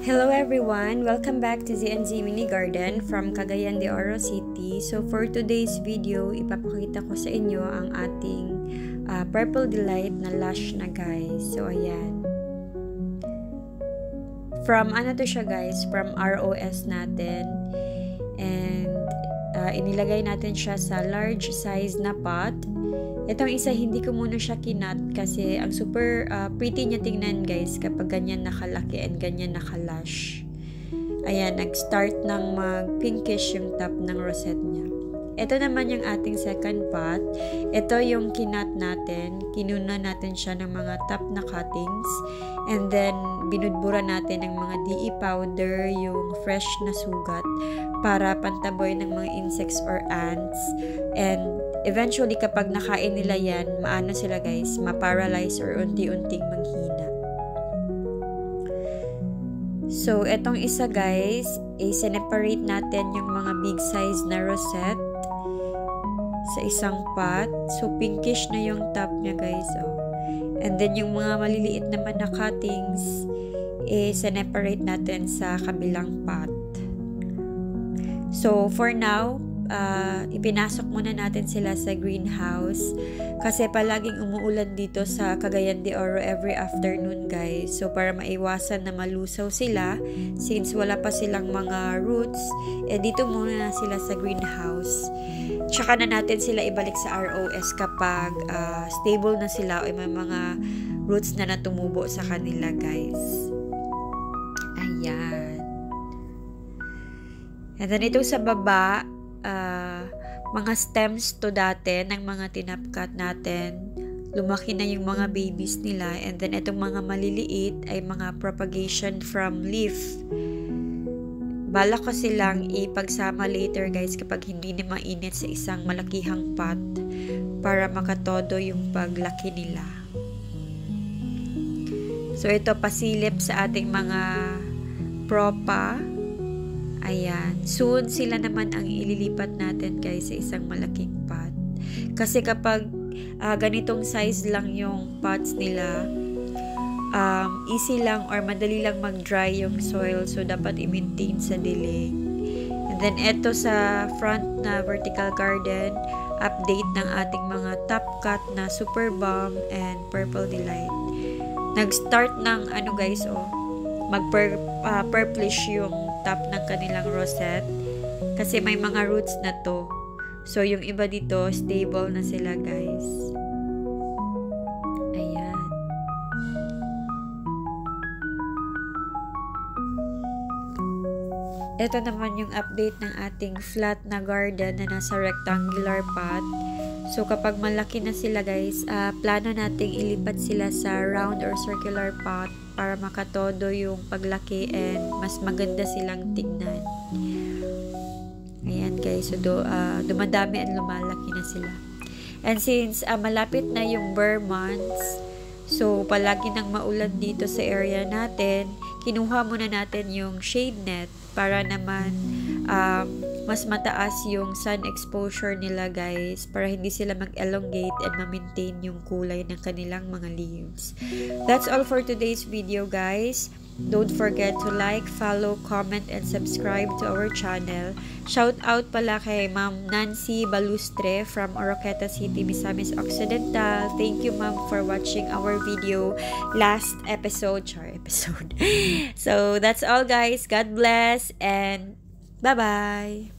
Hello everyone! Welcome back to ZNZ Mini Garden from Cagayan de Oro City. So for today's video, ipapakita ko sa inyo ang ating Purple Delight na lush na guys. So ayan. From ano to siya guys? From ROS natin. And inilagay natin siya sa large size na pot. Itong isa, hindi ko muna siya kinat kasi ang super pretty niya tingnan guys kapag ganyan nakalaki and ganyan nakalash. Ayan, nag-start ng mag-pinkish yung top ng rosette niya. Ito naman yung ating second pot. Ito yung kinat natin. Kinuna natin siya ng mga top na cuttings. And then, binudbura natin ng mga DE powder, yung fresh na sugat para pantaboy ng mga insects or ants. And eventually, kapag nakain nila yan, maano sila guys, ma-paralyze or unti-unting manghina. So, etong isa guys, i-separate natin yung mga big size na rosette sa isang pot. So, pinkish na yung top niya guys. Oh. And then, yung mga maliliit naman na cuttings, i-separate natin sa kabilang pot. So, for now, ipinasok muna natin sila sa greenhouse kasi palaging umuulan dito sa Cagayan de Oro every afternoon guys. So para maiwasan na malusaw sila since wala pa silang mga roots, dito muna sila sa greenhouse. Tsaka na natin sila ibalik sa ROS kapag stable na sila o may mga roots na natumubo sa kanila guys. Ayan. And then ito sa baba, mga stems to dati ng mga tinapkat natin. Lumaki na yung mga babies nila. And then itong mga maliliit ay mga propagation from leaf. Bala ko silang ipagsama later guys kapag hindi na mainit sa isang malakihang pot para makatodo yung paglaki nila. So ito pasilip sa ating mga propa. Ayan. Soon sila naman ang ililipat natin guys sa isang malaking pot. Kasi kapag ganitong size lang yung pots nila, easy lang or madali lang mag-dry yung soil. So, dapat i-maintain sa dilig. And then, eto sa front na vertical garden, update ng ating mga top cut na Super Bomb and Purple Delight. Nag-start ng ano guys, mag-purplish yung top ng kanilang rosette kasi may mga roots na to. So, yung iba dito, stable na sila guys. Ayan. Ito naman yung update ng ating flat na garden na nasa rectangular pot. So, kapag malaki na sila guys, plano nating ilipat sila sa round or circular pot para makatodo yung paglaki and mas maganda silang tignan. Ayan guys, so dumadami at lumalaki na sila. And since malapit na yung bare months, so palagi nang maulan dito sa area natin, kinuha muna natin yung shade net para naman mas mataas yung sun exposure nila guys para hindi sila mag-elongate and ma-maintain yung kulay ng kanilang mga leaves. That's all for today's video guys. Don't forget to like, follow, comment, and subscribe to our channel. Shout out pala kay Ma'am Nancy Balustre from Oroqueta City, Misamis Occidental. Thank you ma'am for watching our video last episode. So that's all guys. God bless and bye-bye.